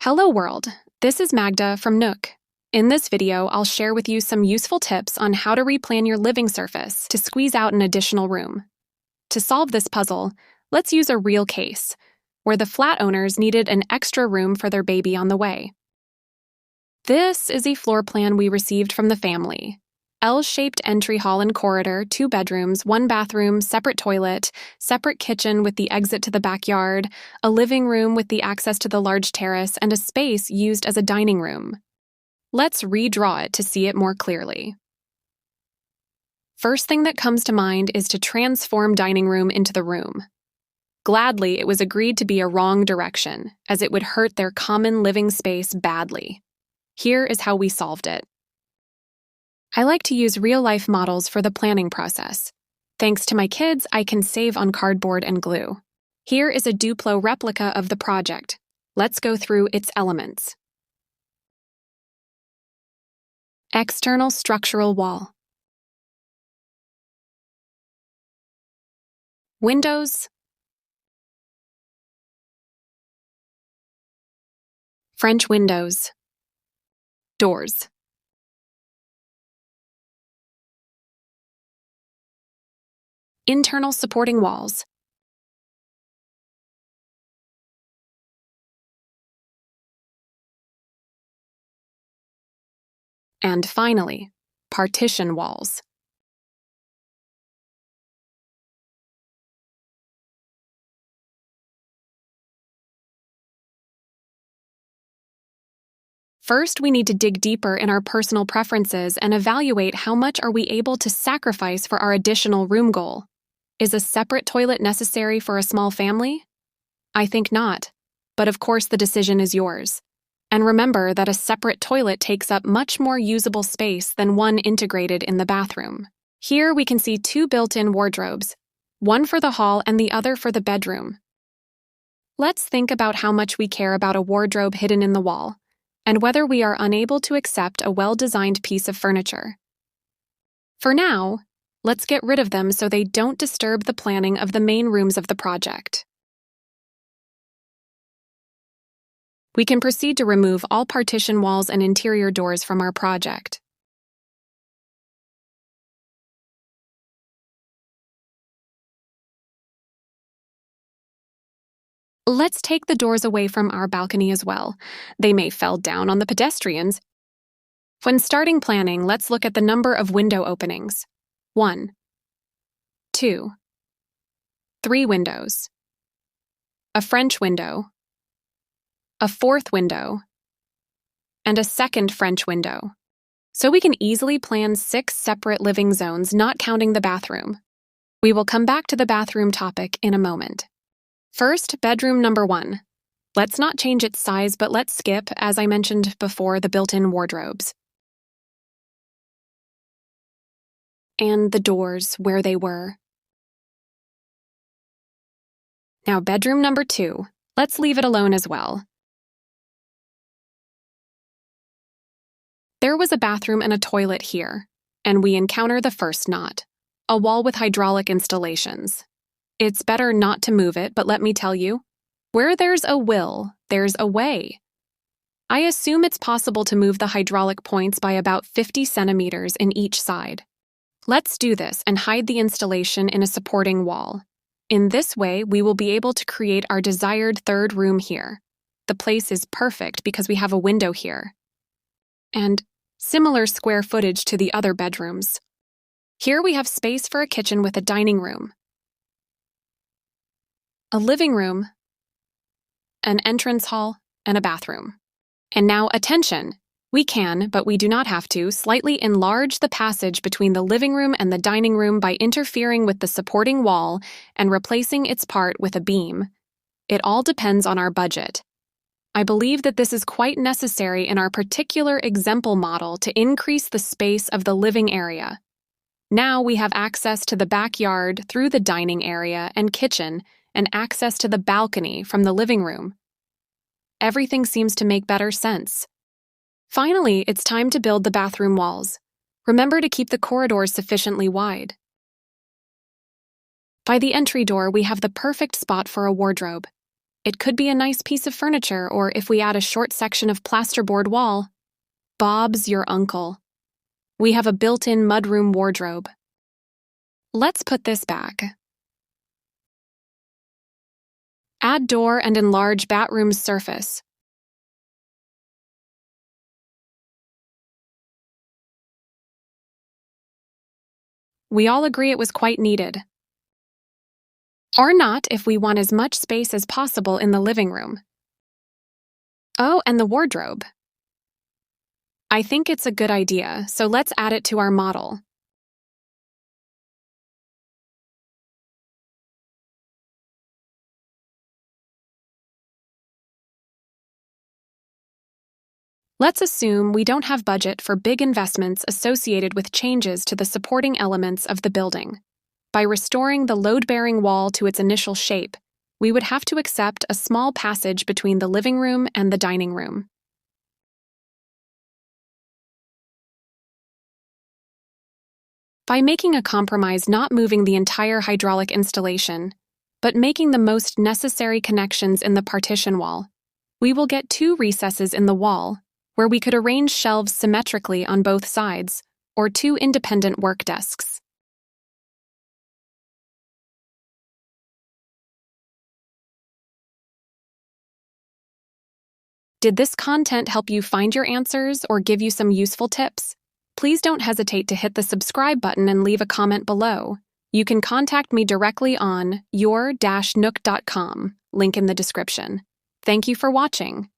Hello world, this is Magda from Nook. In this video, I'll share with you some useful tips on how to replan your living surface to squeeze out an additional room. To solve this puzzle, let's use a real case, where the flat owners needed an extra room for their baby on the way. This is a floor plan we received from the family. L-shaped entry hall and corridor, 2 bedrooms, 1 bathroom, separate toilet, separate kitchen with the exit to the backyard, a living room with the access to the large terrace, and a space used as a dining room. Let's redraw it to see it more clearly. First thing that comes to mind is to transform dining room into the room. Gladly, it was agreed to be a wrong direction, as it would hurt their common living space badly. Here is how we solved it. I like to use real-life models for the planning process. Thanks to my kids, I can save on cardboard and glue. Here is a Duplo replica of the project. Let's go through its elements. External structural wall. Windows. French windows. Doors. Internal supporting walls. And finally, partition walls. First, we need to dig deeper in our personal preferences and evaluate how much are we able to sacrifice for our additional room goal. Is a separate toilet necessary for a small family? I think not, but of course the decision is yours. And remember that a separate toilet takes up much more usable space than one integrated in the bathroom. Here we can see 2 built-in wardrobes, one for the hall and the other for the bedroom. Let's think about how much we care about a wardrobe hidden in the wall, and whether we are unable to accept a well-designed piece of furniture. For now, let's get rid of them so they don't disturb the planning of the main rooms of the project. We can proceed to remove all partition walls and interior doors from our project. Let's take the doors away from our balcony as well. They may fall down on the pedestrians. When starting planning, let's look at the number of window openings. 1, 2, 3 windows, a French window, a 4th window, and a 2nd French window. So we can easily plan 6 separate living zones, not counting the bathroom. We will come back to the bathroom topic in a moment. First, bedroom number 1. Let's not change its size, but let's skip, as I mentioned before, the built-in wardrobes. And the doors where they were. Now bedroom number 2, let's leave it alone as well. There was a bathroom and a toilet here, and we encounter the first knot, a wall with hydraulic installations. It's better not to move it, but let me tell you, where there's a will, there's a way. I assume it's possible to move the hydraulic points by about 50 centimeters in each side. Let's do this and hide the installation in a supporting wall. In this way, we will be able to create our desired 3rd room here. The place is perfect because we have a window here. And similar square footage to the other bedrooms. Here we have space for a kitchen with a dining room, a living room, an entrance hall, and a bathroom. And now attention! We can, but we do not have to, slightly enlarge the passage between the living room and the dining room by interfering with the supporting wall and replacing its part with a beam. It all depends on our budget. I believe that this is quite necessary in our particular example model to increase the space of the living area. Now we have access to the backyard through the dining area and kitchen, and access to the balcony from the living room. Everything seems to make better sense. Finally, it's time to build the bathroom walls. Remember to keep the corridors sufficiently wide. By the entry door, we have the perfect spot for a wardrobe. It could be a nice piece of furniture, or if we add a short section of plasterboard wall. Bob's your uncle. We have a built-in mudroom wardrobe. Let's put this back. Add door and enlarge bathroom's surface. We all agree it was quite needed. Or not if we want as much space as possible in the living room. Oh, and the wardrobe. I think it's a good idea, so let's add it to our model. Let's assume we don't have budget for big investments associated with changes to the supporting elements of the building. By restoring the load-bearing wall to its initial shape, we would have to accept a small passage between the living room and the dining room. By making a compromise, not moving the entire hydraulic installation, but making the most necessary connections in the partition wall, we will get 2 recesses in the wall where we could arrange shelves symmetrically on both sides, or 2 independent work desks. Did this content help you find your answers or give you some useful tips? Please don't hesitate to hit the subscribe button and leave a comment below. You can contact me directly on your-nook.com, link in the description. Thank you for watching.